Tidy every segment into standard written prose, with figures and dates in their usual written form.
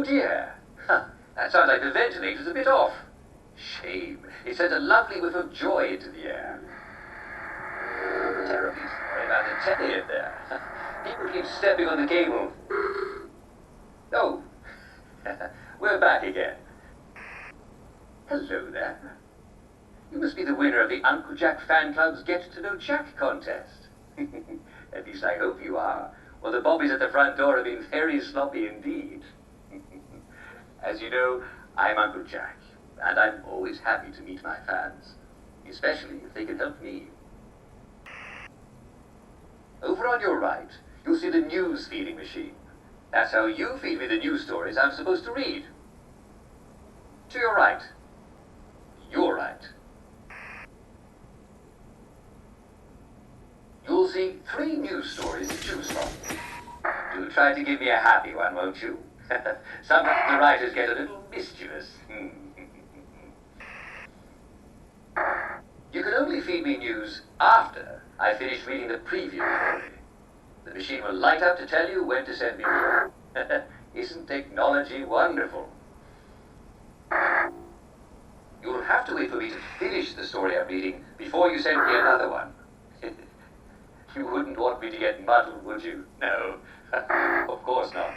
dear. Huh, that sounds like the ventilator's a bit off. Shame. It sent a lovely whiff of joy into the air. Terribly sorry about the telly in there. People keep stepping on the cable. Oh, we're back again. Hello there. You must be the winner of the Uncle Jack Fan Club's Get to Know Jack contest. At least I hope you are. Well, the bobbies at the front door have been very sloppy indeed. As you know, I'm Uncle Jack, and I'm always happy to meet my fans, especially if they can help me. Over on your right, you'll see the news feeding machine. That's how you feed me the news stories I'm supposed to read. To your right. Your right. You'll see 3 news stories to choose from. Do try to give me a happy one, won't you? Sometimes the writers get a little mischievous. You can only feed me news after I finish reading the preview story. The machine will light up to tell you when to send me more. Isn't technology wonderful? You'll have to wait for me to finish the story I'm reading before you send me another one. You wouldn't want me to get muddled, would you? No, of course not.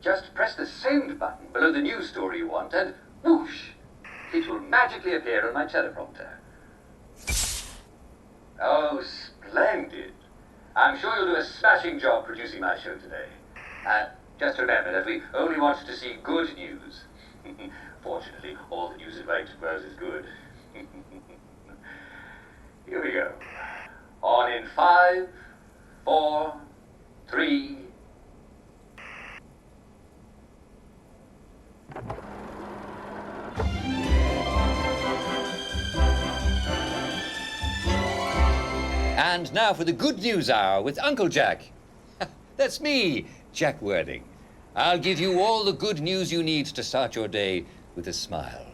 Just press the send button below the news story you want and whoosh, it will magically appear on my teleprompter. Oh, splendid. I'm sure you'll do a smashing job producing my show today. Just remember that we only want to see good news. Fortunately, all the news that writes was is good. Here we go. On in 5, 4, 3. And now for the Good News Hour with Uncle Jack. That's me, Jack Worthing. I'll give you all the good news you need to start your day with a smile.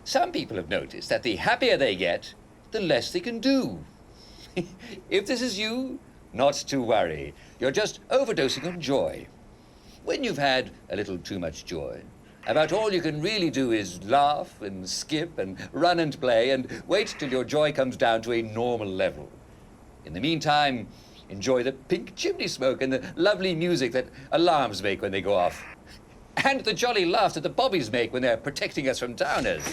Some people have noticed that the happier they get, the less they can do. If this is you, not to worry. You're just overdosing on joy. When you've had a little too much joy, about all you can really do is laugh and skip and run and play and wait till your joy comes down to a normal level. In the meantime, enjoy the pink chimney smoke and the lovely music that alarms make when they go off. And the jolly laughs that the bobbies make when they're protecting us from downers.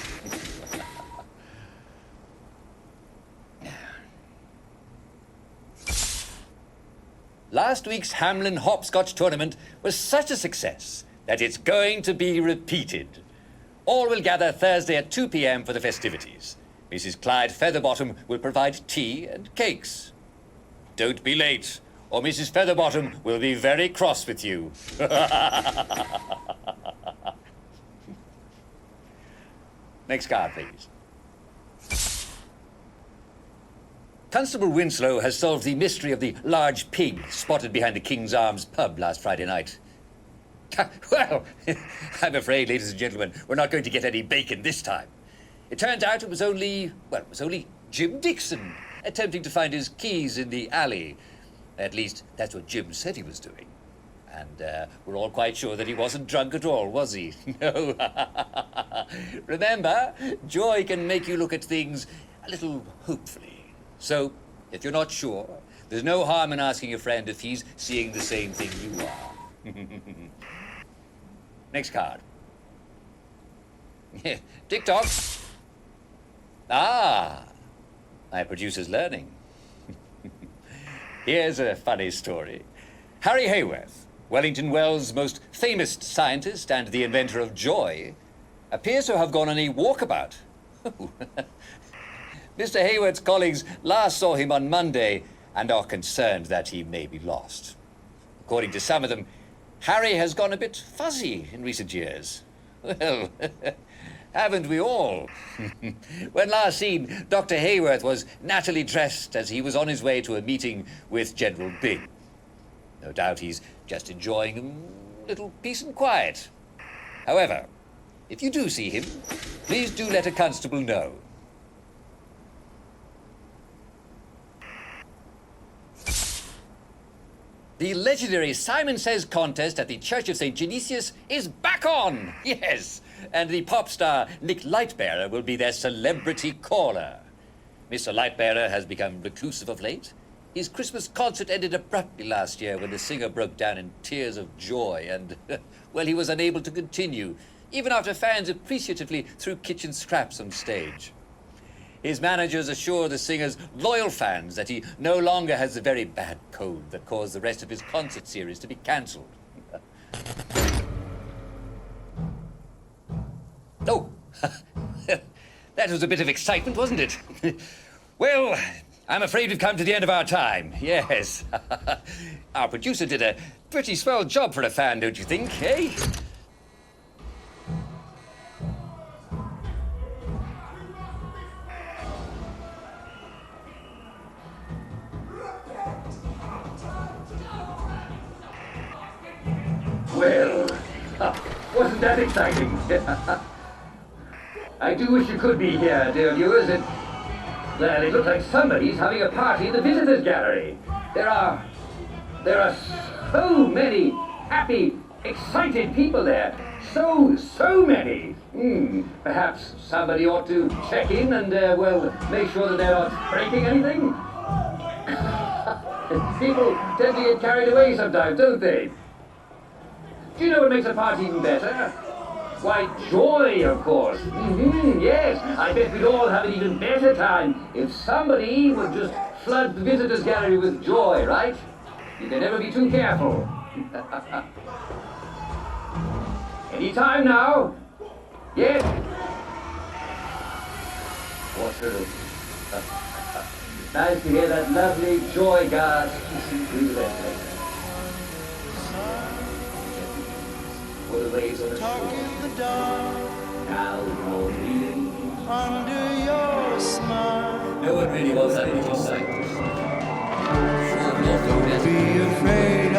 Last week's Hamlin Hopscotch tournament was such a success that it's going to be repeated. All will gather Thursday at 2 p.m. for the festivities. Mrs. Clyde Featherbottom will provide tea and cakes. Don't be late, or Mrs. Featherbottom will be very cross with you. Next card, please. Constable Winslow has solved the mystery of the large pig spotted behind the King's Arms pub last Friday night. Well, I'm afraid, ladies and gentlemen, we're not going to get any bacon this time. It turns out it was only Jim Dixon attempting to find his keys in the alley. At least, that's what Jim said he was doing. And we're all quite sure that he wasn't drunk at all, was he? No. Remember, joy can make you look at things a little hopefully. So, if you're not sure, there's no harm in asking a friend if he's seeing the same thing you are. Next card. TikTok. Ah, my producer's learning. Here's a funny story. Harry Hayworth, Wellington Wells' most famous scientist and the inventor of joy, appears to have gone on a walkabout. Mr. Hayworth's colleagues last saw him on Monday and are concerned that he may be lost. According to some of them, Harry has gone a bit fuzzy in recent years. Well, haven't we all? When last seen, Dr. Hayworth was nattily dressed as he was on his way to a meeting with General Byng. No doubt he's just enjoying a little peace and quiet. However, if you do see him, please do let a constable know. The legendary Simon Says contest at the Church of St. Genesius is back on! Yes! And the pop star Nick Lightbearer will be their celebrity caller. Mr. Lightbearer has become reclusive of late. His Christmas concert ended abruptly last year when the singer broke down in tears of joy and, well, he was unable to continue, even after fans appreciatively threw kitchen scraps on stage. His managers assure the singer's loyal fans that he no longer has the very bad cold that caused the rest of his concert series to be cancelled. Oh, that was a bit of excitement, wasn't it? Well, I'm afraid we've come to the end of our time, yes. Our producer did a pretty swell job for a fan, don't you think, eh? Well, wasn't that exciting? I do wish you could be here, dear viewers. Well, it looks like somebody's having a party in the visitors' gallery. There are so many happy, excited people there. So many. Perhaps somebody ought to check in and, well, make sure that they're not breaking anything. People tend to get carried away sometimes, don't they? Do you know what makes a party even better? Why, joy, of course. Yes, I bet we'd all have an even better time if somebody would just flood the visitors' gallery with joy, right? You can never be too careful. Any time now? Yes? What's her? Nice to hear that lovely joy gasp through the ventilator. For the waves on the shore. Now you're breathing under your smile. No one really wants that little sight. Don't be afraid.